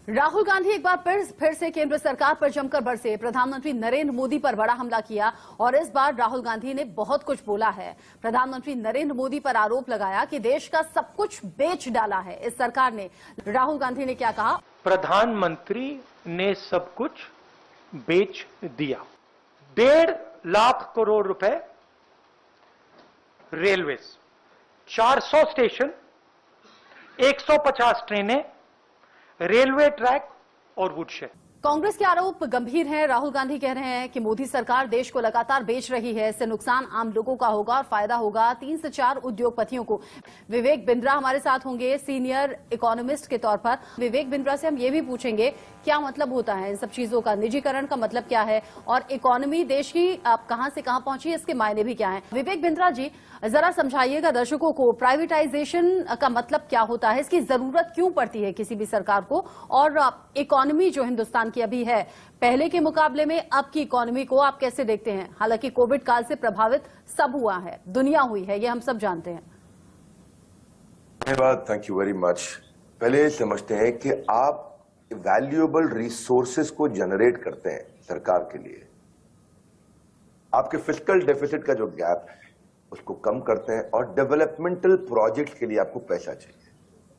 राहुल गांधी एक बार फिर से केंद्र सरकार पर जमकर बरसे। प्रधानमंत्री नरेंद्र मोदी पर बड़ा हमला किया और इस बार राहुल गांधी ने बहुत कुछ बोला है। प्रधानमंत्री नरेंद्र मोदी पर आरोप लगाया कि देश का सब कुछ बेच डाला है इस सरकार ने। राहुल गांधी ने क्या कहा? प्रधानमंत्री ने सब कुछ बेच दिया। 1.5 लाख करोड़ रुपए रेलवेज, 400 स्टेशन, 150 ट्रेनें, रेलवे ट्रैक और वुडशेड। कांग्रेस के आरोप गंभीर हैं। राहुल गांधी कह रहे हैं कि मोदी सरकार देश को लगातार बेच रही है। इससे नुकसान आम लोगों का होगा और फायदा होगा 3 से 4 उद्योगपतियों को। विवेक बिंद्रा हमारे साथ होंगे सीनियर इकोनॉमिस्ट के तौर पर। विवेक बिंद्रा से हम ये भी पूछेंगे क्या मतलब होता है इन सब चीजों का, निजीकरण का मतलब क्या है और इकोनॉमी देश की आप कहां से कहां पहुंची है, इसके मायने भी क्या है। विवेक बिंद्रा जी जरा समझाइएगा दर्शकों को, प्राइवेटाइजेशन का मतलब क्या होता है, इसकी जरूरत क्यों पड़ती है किसी भी सरकार को, और इकोनॉमी जो हिंदुस्तान की अभी है पहले के मुकाबले में अब की इकोनॉमी को आप कैसे देखते हैं? हालांकि कोविड काल से प्रभावित सब हुआ है, दुनिया हुई है, ये हम सब जानते हैं। धन्यवाद, थैंक यू वेरी मच। पहले समझते हैं कि आप वैल्यूएबल रिसोर्सेज को जनरेट करते हैं सरकार के लिए, आपके फिस्कल डेफिसिट का जो गैप है उसको कम करते हैं और डेवलपमेंटल प्रोजेक्ट के लिए आपको पैसा चाहिए।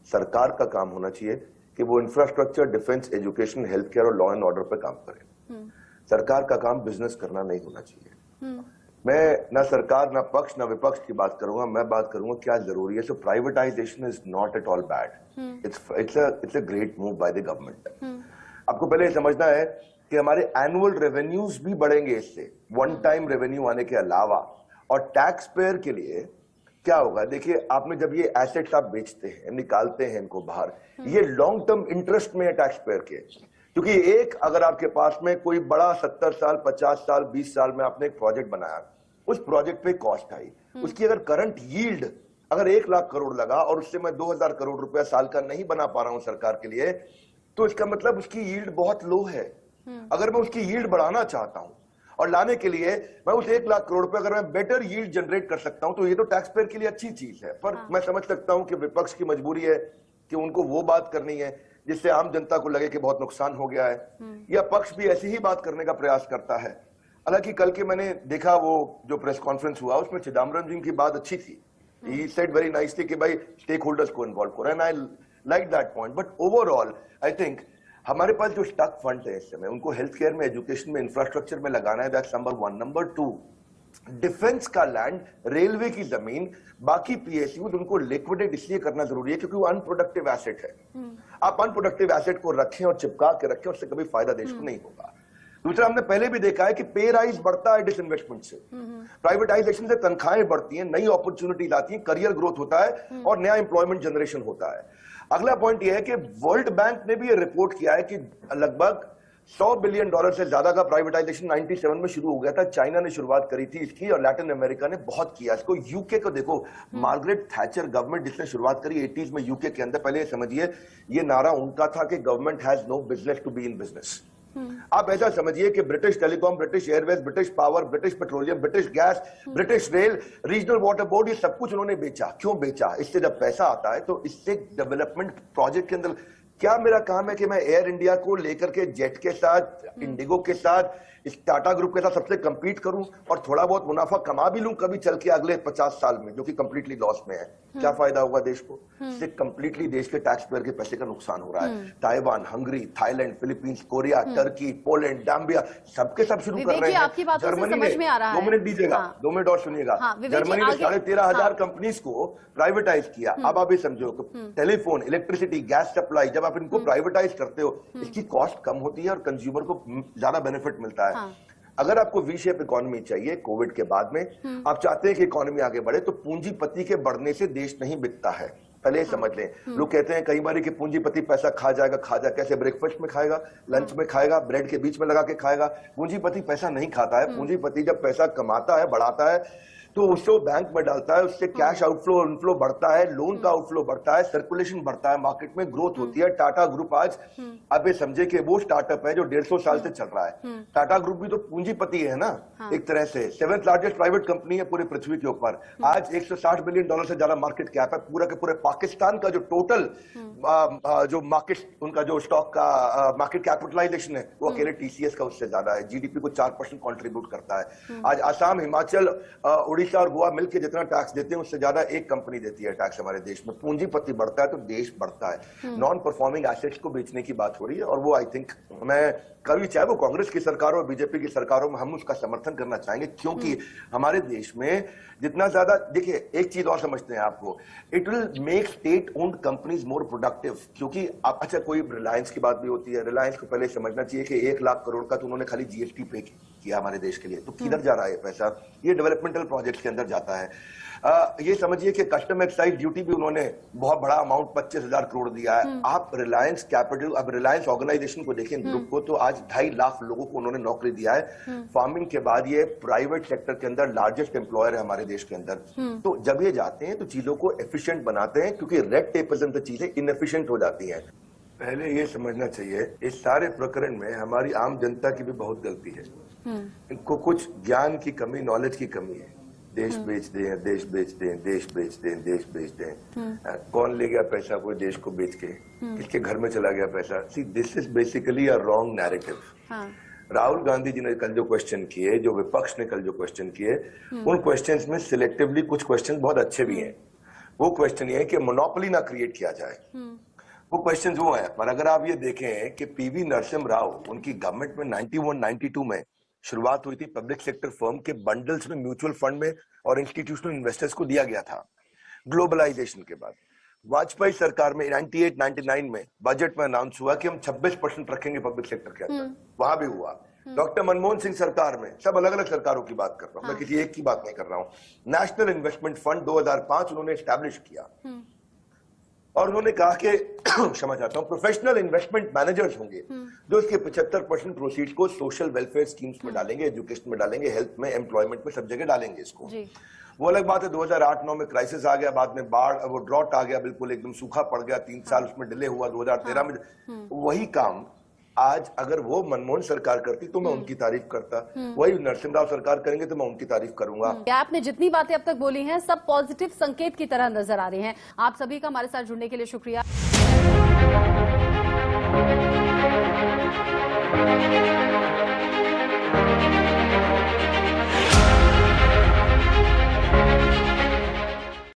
सरकार का काम होना चाहिए कि वो infrastructure, defence, education, health care और लॉ एंड ऑर्डर पर काम करे। सरकार का काम बिजनेस करना नहीं होना चाहिए। मैं ना सरकार, ना पक्ष, ना विपक्ष की बात करूंगा, मैं बात करूंगा क्या जरूरी है। So privatisation is not at all bad, it's a great move by the government. आपको पहले समझना है कि हमारे एनुअल रेवेन्यूज भी बढ़ेंगे इससे, वन टाइम रेवेन्यू आने के अलावा। और टैक्स पेयर के लिए क्या होगा, देखिए आपने जब ये एसेट्स आप बेचते हैं, निकालते हैं इनको बाहर, ये लॉन्ग टर्म इंटरेस्ट में है टैक्स पेयर के। क्योंकि एक अगर आपके पास में कोई बड़ा 70 साल, 50 साल, 20 साल में आपने एक प्रोजेक्ट बनाया, उस प्रोजेक्ट पे कॉस्ट आई, उसकी अगर करंट यील्ड अगर 1 लाख करोड़ लगा और उससे मैं 2000 करोड़ रुपया साल का नहीं बना पा रहा हूं सरकार के लिए, तो इसका मतलब उसकी यील्ड बहुत लो है। अगर मैं उसकी यील्ड बढ़ाना चाहता हूं और लाने के लिए मैं उस 1 लाख करोड़ रुपए अगर मैं बेटर यील्ड जनरेट कर सकता हूं, तो ये तो टैक्स पेयर के लिए अच्छी चीज है। पर मैं समझ सकता हूं कि विपक्ष की मजबूरी है कि उनको वो बात करनी है जिससे आम जनता को लगे कि बहुत नुकसान हो गया है, या पक्ष भी ऐसी ही बात करने का प्रयास करता है। हालांकि कल के मैंने देखा वो जो प्रेस कॉन्फ्रेंस हुआ उसमें चिदम्बरम जी की बात अच्छी थी। ही सेड वेरी नाइसली कि भाई स्टेक होल्डर्स को इन्वॉल्व करो, and I like that point. But overall I think हमारे पास जो स्टक फंड है इस समय, उनको हेल्थ केयर में, एजुकेशन में, इंफ्रास्ट्रक्चर में लगाना है। That's number 1। नंबर 2, डिफेंस का लैंड, रेलवे की जमीन, बाकी पीएसयू, उनको लिक्विडेट इसलिए करना जरूरी है क्योंकि वो अनप्रोडक्टिव एसेट है। आप अनप्रोडक्टिव एसेट को रखें और चिपका के रखें, उससे कभी फायदा देश को नहीं होगा। दूसरा, हमने पहले भी देखा है कि पे राइज बढ़ता है डिसइन्वेस्टमेंट से, प्राइवेटाइजेशन से तनख्वाहें बढ़ती हैं, नई अपॉर्चुनिटीज आती हैं, करियर ग्रोथ होता है और नया एम्प्लॉयमेंट जनरेशन होता है। अगला पॉइंट यह है कि वर्ल्ड बैंक ने भी ये रिपोर्ट किया है कि लगभग $100 बिलियन से ज्यादा का प्राइवेटाइजेशन 97 में शुरू हो गया था। चाइना ने शुरुआत करी थी इसकी और लैटिन अमेरिका ने बहुत किया इसको। यूके को देखो, मार्गरेट थैचर गवर्नमेंट जिसने शुरुआत करी 80s में यूके के अंदर, पहले समझिए ये नारा उनका था कि government has no business to be in business. आप ऐसा समझिए कि British telecom, British airways, British power, British petroleum, British gas, British rail, regional water board, ये सब कुछ उन्होंने बेचा। क्यों बेचा? इससे जब पैसा आता है तो इससे डेवलपमेंट प्रोजेक्ट के अंदर क्या मेरा काम है कि मैं एयर इंडिया को लेकर के जेट के साथ, इंडिगो के साथ, इस टाटा ग्रुप के साथ सबसे कंपीट करूं और थोड़ा बहुत मुनाफा कमा भी लूं कभी चल के अगले 50 साल में, जो कि कंप्लीटली लॉस में है। क्या फायदा होगा देश को? इससे कंप्लीटली देश के टैक्स पेयर के पैसे का नुकसान हो रहा है। Taiwan, Hungary, Thailand, Philippines, Korea, Turkey, Poland, Zambia, सबके सब शुरू कर रहे हैं। जर्मनी ने, 2 मिनट दीजिएगा, 2 मिनट और सुनिएगा। जर्मनी ने 13,500 कंपनीज को प्राइवेटाइज किया। अब आप ये समझो, टेलीफोन, इलेक्ट्रिसिटी, गैस सप्लाई, जब आप इनको प्राइवेटाइज करते हो इसकी कॉस्ट कम होती है और कंज्यूमर को ज्यादा बेनिफिट मिलता है। अगर आपको वी शेप इकोनॉमी चाहिए कोविड के बाद में, आप चाहते हैं कि इकोनॉमी आगे बढ़े, तो पूंजीपति के बढ़ने से देश नहीं बिकता है। पहले समझ लें। लोग कहते हैं कई बार कि पूंजीपति पैसा खा जाएगा। कैसे? ब्रेकफास्ट में खाएगा, लंच में खाएगा, ब्रेड के बीच में लगा के खाएगा। पूंजीपति पैसा नहीं खाता है। पूंजीपति जब पैसा कमाता है, बढ़ाता है, तो उससे वो बैंक में डालता है, उससे कैश आउटफ्लो इनफ्लो बढ़ता है, लोन का आउटफ्लो बढ़ता है, सर्कुलेशन बढ़ता है, मार्केट में ग्रोथ होती है। टाटा ग्रुप आज अब ये समझे कि वो स्टार्टअप है जो 150 साल से चल रहा है। टाटा ग्रुप भी तो पूंजीपति है ना, एक तरह से 7th लार्जेस्ट प्राइवेट कंपनी है पूरे पृथ्वी के ऊपर। आज $160 बिलियन से ज्यादा मार्केट कैप है। पूरा के पूरे पाकिस्तान का जो टोटल जो मार्केट उनका जो स्टॉक का मार्केट कैपिटलाइजेशन है वो अकेले टीसीएस का उससे ज्यादा है। जीडीपी को 4% कंट्रीब्यूट करता है। आज आसाम, हिमाचल, उड़ीसा और गोवा मिलकर जितना टैक्स देते हैं उससे ज्यादा एक कंपनी देती है टैक्स हमारे देश में। पूंजीपति बढ़ता है तो देश बढ़ता है। नॉन परफॉर्मिंग एसेट्स को बेचने की बात हो रही है और वो आई थिंक मैं कभी चाहे वो कांग्रेस की सरकार और बीजेपी की सरकारों में हम उसका समर्थन करना चाहेंगे, क्योंकि हमारे देश में जितना ज्यादा देखिए एक चीज और समझते हैं आपको, it will make state owned companies more productive. क्योंकि आप अच्छा कोई रिलायंस की बात भी होती है, रिलायंस को पहले समझना चाहिए कि 1 लाख करोड़ का तो उन्होंने खाली जीएसटी पे किया हमारे देश के लिए, तो किधर जा रहा है पैसा? ये डेवलपमेंटल प्रोजेक्ट्स के अंदर जाता है। ये समझिए कि कस्टम एक्साइज ड्यूटी भी उन्होंने बहुत बड़ा अमाउंट 25,000 करोड़ दिया है। आप रिलायंस कैपिटल, अब रिलायंस ऑर्गेनाइजेशन को देखें, ग्रुप को, तो आज 2.5 लाख लोगों को उन्होंने नौकरी दिया है। फार्मिंग के बाद ये प्राइवेट सेक्टर के अंदर लार्जेस्ट एम्प्लॉयर है हमारे देश के अंदर। तो जब ये जाते हैं तो चीजों को एफिशिएंट बनाते हैं, क्योंकि रेड टेप से चीजें इनएफिशिएंट हो जाती हैं। पहले ये समझना चाहिए इस सारे प्रकरण में हमारी आम जनता की भी बहुत गलती है। इनको कुछ ज्ञान की कमी, नॉलेज की कमी है। देश बेच दें, देश बेच दें, देश बेच दें, देश बेच दें। कौन ले गया पैसा कोई देश को बेच के? किसके घर में चला गया पैसा? See, this is basically a wrong narrative. Rahul Gandhi ji ने कल जो क्वेश्चन किए, जो विपक्ष ने कल जो क्वेश्चन किए, उन क्वेश्चंस में सिलेक्टिवली कुछ क्वेश्चन बहुत अच्छे भी हैं। वो क्वेश्चन ये है कि मोनोपोली ना क्रिएट किया जाए, वो क्वेश्चन वो है। पर अगर आप ये देखें कि पीवी नरसिम्हा राव, उनकी गवर्नमेंट में 91-92 में शुरुआत हुई थी, पब्लिक सेक्टर फर्म के बंडल्स में म्यूचुअल फंड में और इंस्टीट्यूशनल इन्वेस्टर्स को दिया गया था ग्लोबलाइजेशन के बाद। वाजपेयी सरकार में 98-99 में बजट में अनाउंस हुआ कि हम 26% रखेंगे पब्लिक सेक्टर के अंदर, वहां भी हुआ। डॉक्टर मनमोहन सिंह सरकार में, सब अलग अलग सरकारों की बात कर रहा हूं, मैं किसी एक की बात नहीं कर रहा हूं। नेशनल इन्वेस्टमेंट फंड 2005 उन्होंने एस्टैब्लिश किया और उन्होंने कहा कि क्षमा चाहता हूं, प्रोफेशनल इन्वेस्टमेंट मैनेजर्स होंगे जो इसके 75% प्रोसीड्स को सोशल वेलफेयर स्कीम्स में डालेंगे, एजुकेशन में डालेंगे, हेल्थ में, एम्प्लॉयमेंट में, सब जगह डालेंगे इसको। वो अलग बात है 2008-9 में क्राइसिस आ गया, बाद में बाढ़, वो ड्रॉट आ गया, बिल्कुल एकदम सूखा पड़ गया, 3 साल उसमें डिले हुआ। 2013 में वही काम आज अगर वो मनमोहन सरकार करती तो मैं उनकी तारीफ करता, वही नरसिम्हा राव सरकार करेंगे तो मैं उनकी तारीफ करूंगा। आपने जितनी बातें अब तक बोली हैं सब पॉजिटिव संकेत की तरह नजर आ रही हैं। आप सभी का हमारे साथ जुड़ने के लिए शुक्रिया।